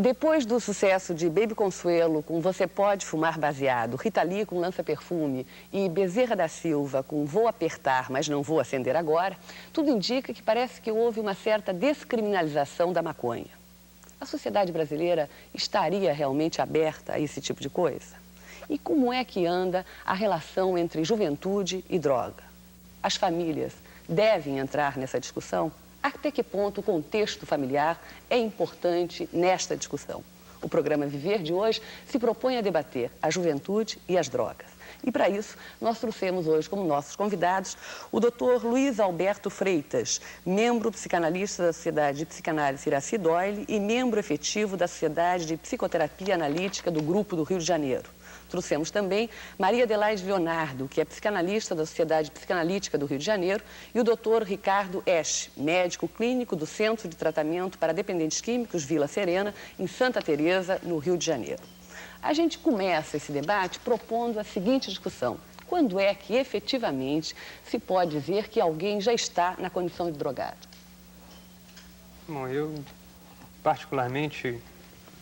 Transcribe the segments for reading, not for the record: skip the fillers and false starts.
Depois do sucesso de Baby Consuelo com Você Pode Fumar Baseado, Rita Lee com Lança Perfume e Bezerra da Silva com Vou Apertar, mas não vou acender agora, tudo indica que parece que houve uma certa descriminalização da maconha. A sociedade brasileira estaria realmente aberta a esse tipo de coisa? E como é que anda a relação entre juventude e droga? As famílias devem entrar nessa discussão? Até que ponto o contexto familiar é importante nesta discussão? O programa Viver de hoje se propõe a debater a juventude e as drogas. E para isso, nós trouxemos hoje como nossos convidados o Dr. Luiz Alberto Freitas, membro psicanalista da Sociedade de Psicanálise Iracy Doyle e membro efetivo da Sociedade de Psicoterapia Analítica do Grupo do Rio de Janeiro. Trouxemos também Maria Adelaide Leonardo, que é psicanalista da Sociedade Psicanalítica do Rio de Janeiro, e o Dr. Ricardo Esch, médico clínico do Centro de Tratamento para Dependentes Químicos Vila Serena, em Santa Teresa, no Rio de Janeiro. A gente começa esse debate propondo a seguinte discussão: quando é que efetivamente se pode dizer que alguém já está na condição de drogado? Bom, eu particularmente,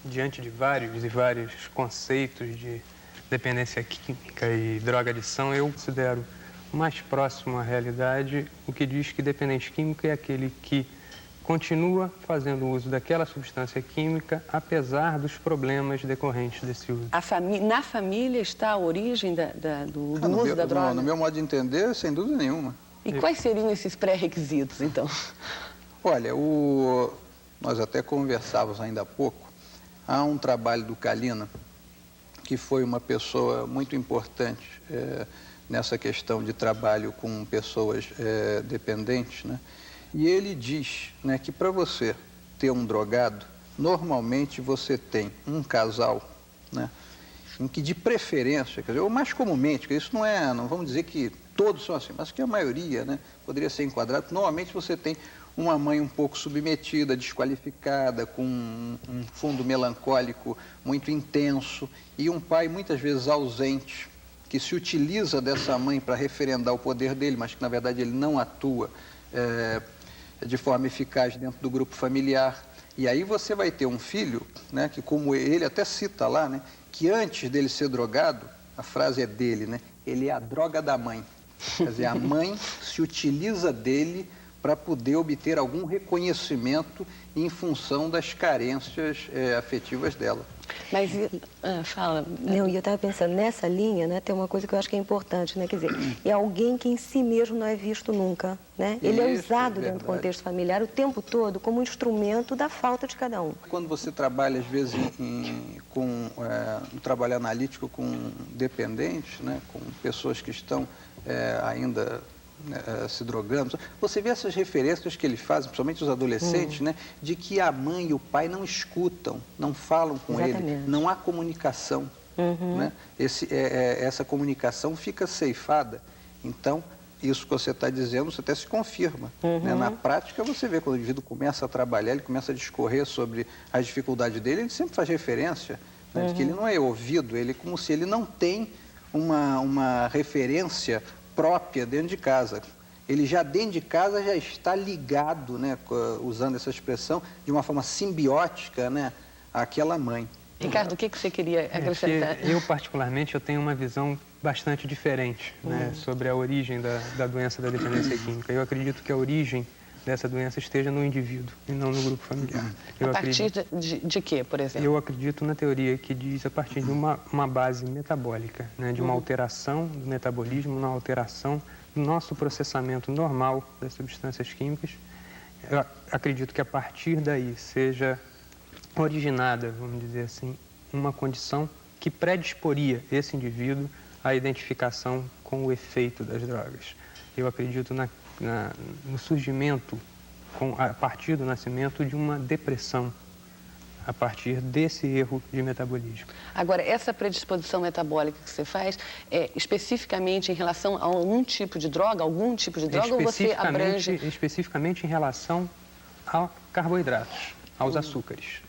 diante de vários conceitos de dependência química e droga-adição, eu considero mais próximo à realidade o que diz que dependente químico é aquele que continua fazendo uso daquela substância química apesar dos problemas decorrentes desse uso. Na família está a origem do uso da droga? No meu modo de entender, sem dúvida nenhuma. E quais seriam esses pré-requisitos, então? Olha, nós até conversávamos ainda há pouco, há um trabalho do Kalina, que foi uma pessoa muito importante nessa questão de trabalho com pessoas dependentes, né? E ele diz, né, que para você ter um drogado, normalmente você tem um casal, né, em que de preferência, quer dizer, ou mais comumente, porque isso não vamos dizer que todos são assim, mas que a maioria, né, poderia ser enquadrado. Normalmente você tem uma mãe um pouco submetida, desqualificada, com um fundo melancólico muito intenso, e um pai muitas vezes ausente, que se utiliza dessa mãe para referendar o poder dele, mas que na verdade ele não atua de forma eficaz dentro do grupo familiar. E aí você vai ter um filho, né, que, como ele até cita lá, né, que antes dele ser drogado, a frase é dele, né, ele é a droga da mãe. Quer dizer, a mãe se utiliza dele para poder obter algum reconhecimento em função das carências afetivas dela. Mas, fala... Não, e eu estava pensando, nessa linha, né, tem uma coisa que eu acho que é importante, né, quer dizer, é alguém que em si mesmo não é visto nunca, né? Ele é usado dentro do contexto familiar o tempo todo como um instrumento da falta de cada um. Quando você trabalha, às vezes, no trabalho analítico com dependentes, né, com pessoas que estão ainda se drogando, você vê essas referências que ele faz, principalmente os adolescentes, né, de que a mãe e o pai não escutam, não falam com ele, não há comunicação. Né? Essa comunicação fica ceifada. Então, isso que você está dizendo, você até se confirma. Né? Na prática, você vê quando o indivíduo começa a trabalhar, ele começa a discorrer sobre as dificuldades dele, ele sempre faz referência, né, de que ele não é ouvido, ele como se ele não tem uma referência própria dentro de casa. Ele já dentro de casa já está ligado, né, usando essa expressão, de uma forma simbiótica, né, àquela mãe. Ricardo, o que você queria acrescentar? Eu, particularmente, eu tenho uma visão bastante diferente, né, sobre a origem da doença da dependência química. Eu acredito que a origem dessa doença esteja no indivíduo e não no grupo familiar. A partir de quê, por exemplo? Eu acredito na teoria que diz a partir de uma base metabólica, né, de uma alteração do metabolismo, uma alteração do nosso processamento normal das substâncias químicas. Eu acredito que a partir daí seja originada, vamos dizer assim, uma condição que predisporia esse indivíduo à identificação com o efeito das drogas. Eu acredito no surgimento, a partir do nascimento, de uma depressão, a partir desse erro de metabolismo. Agora, essa predisposição metabólica que você faz é especificamente em relação a algum tipo de droga, ou você abrange... Especificamente em relação a carboidratos, aos açúcares.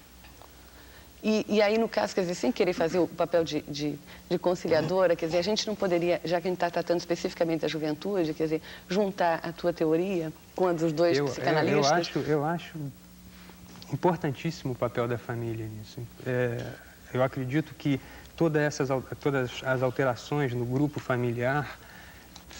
E aí, no caso, quer dizer, sem querer fazer o papel de conciliadora, quer dizer, a gente não poderia, já que a gente está tratando especificamente da juventude, quer dizer, juntar a tua teoria com a dos dois psicanalistas? Eu acho importantíssimo o papel da família nisso. Eu acredito que todas as alterações no grupo familiar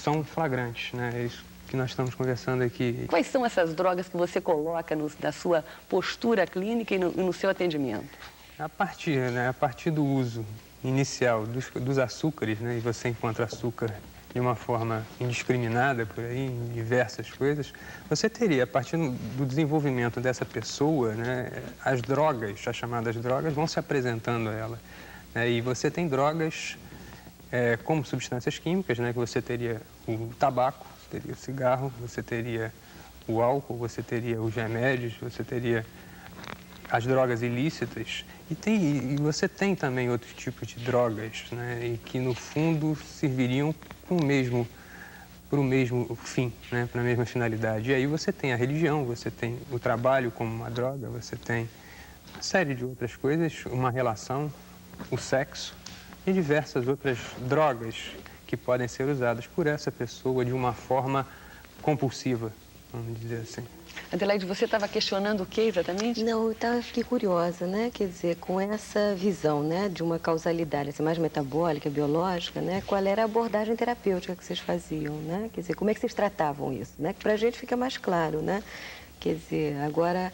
são flagrantes, né? É isso que nós estamos conversando aqui. Quais são essas drogas que você coloca na sua postura clínica e no seu atendimento? A partir do uso inicial dos açúcares, né? E você encontra açúcar de uma forma indiscriminada por aí, em diversas coisas, você teria, a partir do desenvolvimento dessa pessoa, né, as drogas, as chamadas drogas, vão se apresentando a ela. Né? E você tem drogas como substâncias químicas, né, que você teria o tabaco, você teria o cigarro, você teria o álcool, você teria os remédios, você teria as drogas ilícitas e você tem também outros tipos de drogas, né, e que no fundo serviriam para o mesmo fim, né, para a mesma finalidade. E aí você tem a religião, você tem o trabalho como uma droga, você tem uma série de outras coisas, uma relação, o sexo e diversas outras drogas que podem ser usadas por essa pessoa de uma forma compulsiva, vamos dizer assim. Adelaide, você estava questionando o que exatamente? Não, fiquei curiosa, né? Quer dizer, com essa visão, né, de uma causalidade assim, mais metabólica, biológica, né? Qual era a abordagem terapêutica que vocês faziam, né? Quer dizer, como é que vocês tratavam isso, né? Que pra gente fica mais claro, né? Quer dizer, agora,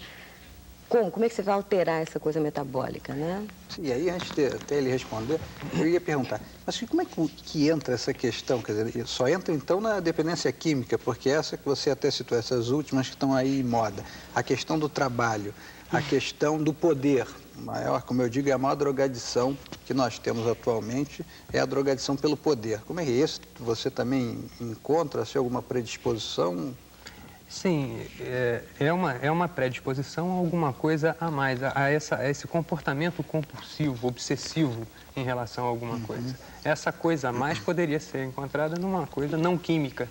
como é que você vai alterar essa coisa metabólica, né? Sim, e aí, antes de até ele responder, eu ia perguntar, mas como é que entra essa questão? Quer dizer, só entra então na dependência química, porque essa que você até citou, essas últimas que estão aí em moda, a questão do trabalho, a questão do poder, maior, como eu digo, é a maior drogadição que nós temos atualmente, é a drogadição pelo poder. Como é que isso você também encontra, se alguma predisposição? Sim, é uma predisposição a alguma coisa a mais, a esse comportamento compulsivo, obsessivo em relação a alguma coisa. Essa coisa a mais poderia ser encontrada numa coisa não química,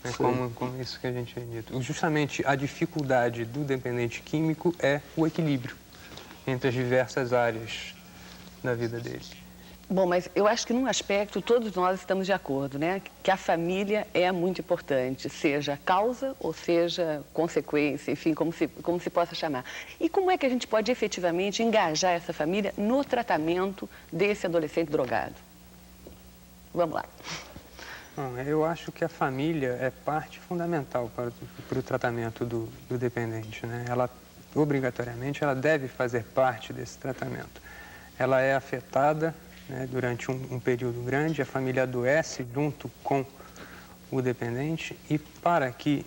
né, como isso que a gente tem dito. Justamente a dificuldade do dependente químico é o equilíbrio entre as diversas áreas da vida dele. Bom, mas eu acho que num aspecto todos nós estamos de acordo, né? Que a família é muito importante, seja causa ou seja consequência, enfim, como se possa chamar. E como é que a gente pode efetivamente engajar essa família no tratamento desse adolescente drogado? Vamos lá. Bom, eu acho que a família é parte fundamental para o tratamento do dependente, né? Ela, obrigatoriamente, ela deve fazer parte desse tratamento. Ela é afetada, né, durante um período grande, a família adoece junto com o dependente e para que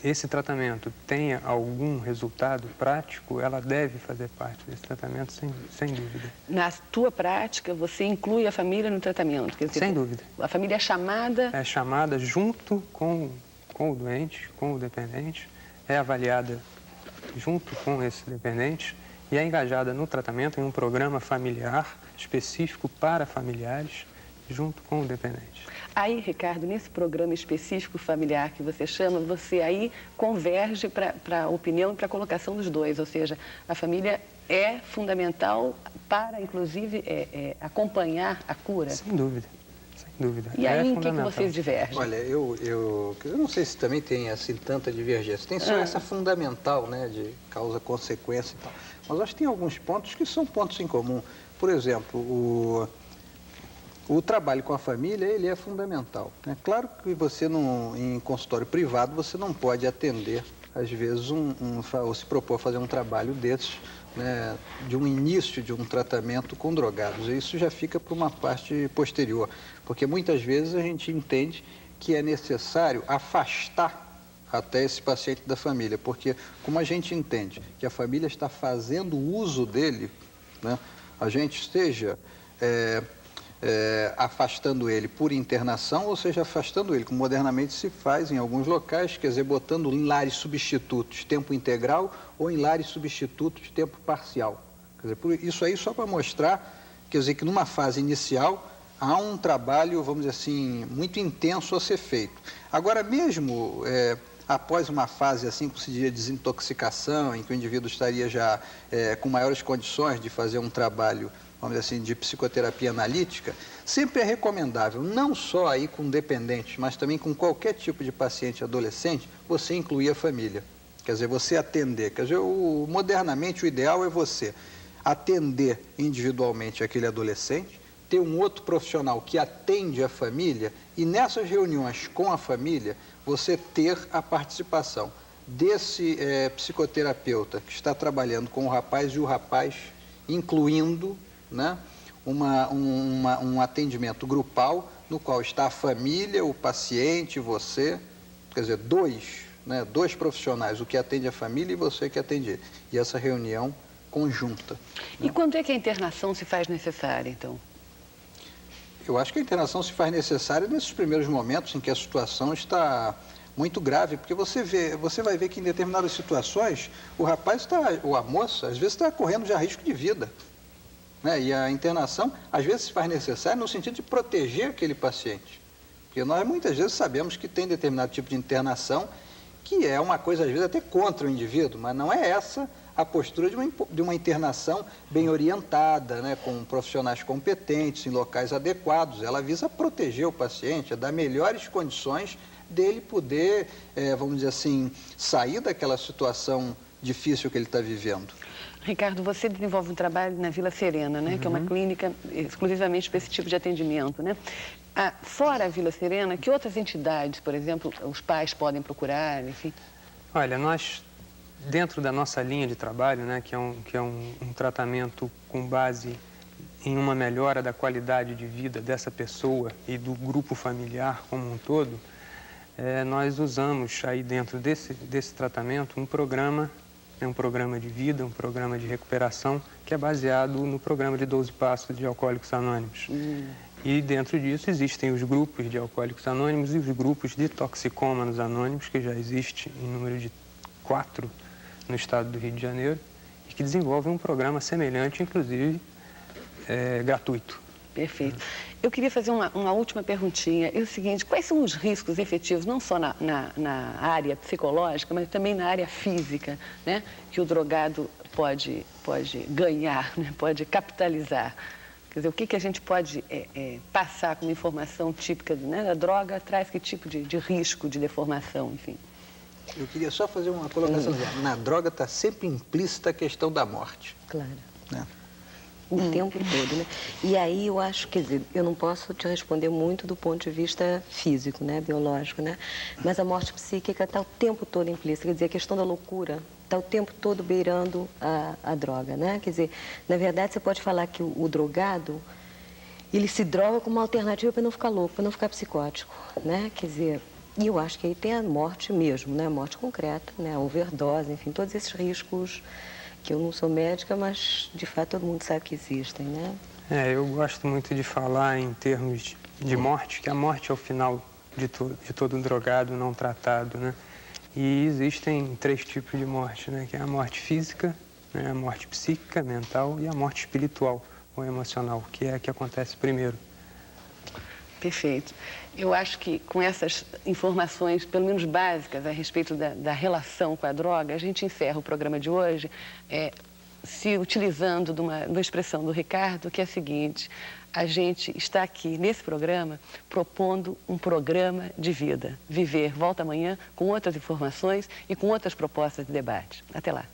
esse tratamento tenha algum resultado prático, ela deve fazer parte desse tratamento, sem dúvida. Na tua prática, você inclui a família no tratamento? Quer dizer, sem dúvida. A família é chamada... É chamada junto com o doente, com o dependente, é avaliada junto com esse dependente e é engajada no tratamento em um programa familiar específico para familiares, junto com o dependente. Aí, Ricardo, nesse programa específico familiar que você chama, você aí converge para a opinião e para a colocação dos dois, ou seja, a família é fundamental para, inclusive, acompanhar a cura? Sem dúvida, sem dúvida. E aí, em que vocês divergem? Olha, eu não sei se também tem assim tanta divergência. Tem só essa fundamental, né, de causa-consequência e tal. Mas acho que tem alguns pontos que são pontos em comum. Por exemplo, o trabalho com a família, ele é fundamental. É claro que você, em consultório privado, você não pode atender, às vezes, ou se propor fazer um trabalho desses, né, de um início de um tratamento com drogados. Isso já fica para uma parte posterior, porque muitas vezes a gente entende que é necessário afastar até esse paciente da família, porque como a gente entende que a família está fazendo uso dele, né, a gente esteja afastando ele por internação, ou seja, afastando ele, como modernamente se faz em alguns locais, quer dizer, botando em lares substitutos tempo integral ou em lares substitutos tempo parcial. Quer dizer, isso aí só para mostrar, quer dizer, que numa fase inicial há um trabalho, vamos dizer assim, muito intenso a ser feito. Agora, mesmo após uma fase assim, que se diria desintoxicação, em que o indivíduo estaria já com maiores condições de fazer um trabalho, vamos dizer assim, de psicoterapia analítica, sempre é recomendável, não só aí com dependentes, mas também com qualquer tipo de paciente adolescente, você incluir a família. Quer dizer, você atender. Quer dizer, modernamente o ideal é você atender individualmente aquele adolescente, ter um outro profissional que atende a família e nessas reuniões com a família você ter a participação desse psicoterapeuta que está trabalhando com o rapaz e o rapaz incluindo, né, um atendimento grupal no qual está a família, o paciente, você, quer dizer, dois profissionais, o que atende a família e você que atende ele. E essa reunião conjunta. E quando é que a internação se faz necessária, então? Eu acho que a internação se faz necessária nesses primeiros momentos em que a situação está muito grave, porque você vai ver que em determinadas situações o rapaz ou a moça, às vezes está correndo já risco de vida. Né? E a internação, às vezes, se faz necessária no sentido de proteger aquele paciente. Porque nós muitas vezes sabemos que tem determinado tipo de internação que é uma coisa, às vezes, até contra o indivíduo, mas não é essa a postura de uma internação bem orientada, né, com profissionais competentes, em locais adequados. Ela visa proteger o paciente, dar melhores condições dele poder, vamos dizer assim, sair daquela situação difícil que ele está vivendo. Ricardo, você desenvolve um trabalho na Vila Serena, né, que é uma clínica exclusivamente para esse tipo de atendimento, né? Fora a Vila Serena, que outras entidades, por exemplo, os pais podem procurar, enfim? Olha, nós, dentro da nossa linha de trabalho, né, que é um tratamento com base em uma melhora da qualidade de vida dessa pessoa e do grupo familiar como um todo, nós usamos aí dentro desse tratamento um programa de vida, um programa de recuperação, que é baseado no programa de 12 Passos de Alcoólicos Anônimos. E dentro disso existem os grupos de Alcoólicos Anônimos e os grupos de Toxicômanos Anônimos, que já existe em número de 4 no estado do Rio de Janeiro, e que desenvolvem um programa semelhante, inclusive gratuito. Perfeito. Eu queria fazer uma última perguntinha. É o seguinte, quais são os riscos efetivos, não só na área psicológica, mas também na área física, né, que o drogado pode ganhar, né, pode capitalizar? Quer dizer, o que a gente pode passar como informação típica, né, da droga, traz que tipo de risco, de deformação, enfim? Eu queria só fazer uma colocação. Na droga está sempre implícita a questão da morte. Claro. Né? O tempo todo, né? E aí eu acho, quer dizer, eu não posso te responder muito do ponto de vista físico, né, biológico, né? Mas a morte psíquica está o tempo todo implícita, quer dizer, a questão da loucura está o tempo todo beirando a droga, né? Quer dizer, na verdade você pode falar que o drogado, ele se droga como uma alternativa para não ficar louco, para não ficar psicótico, né? Quer dizer, e eu acho que aí tem a morte mesmo, né? A morte concreta, né? A overdose, enfim, todos esses riscos que eu não sou médica, mas de fato todo mundo sabe que existem, né? Eu gosto muito de falar em termos de morte, que a morte é o final de todo drogado não tratado, né? E existem 3 tipos de morte, né? Que é a morte física, né? A morte psíquica, mental e a morte espiritual ou emocional, que é a que acontece primeiro. Perfeito. Eu acho que com essas informações, pelo menos básicas, a respeito da relação com a droga, a gente encerra o programa de hoje se utilizando de uma expressão do Ricardo, que é a seguinte: a gente está aqui nesse programa propondo um programa de vida. Viver volta amanhã com outras informações e com outras propostas de debate. Até lá.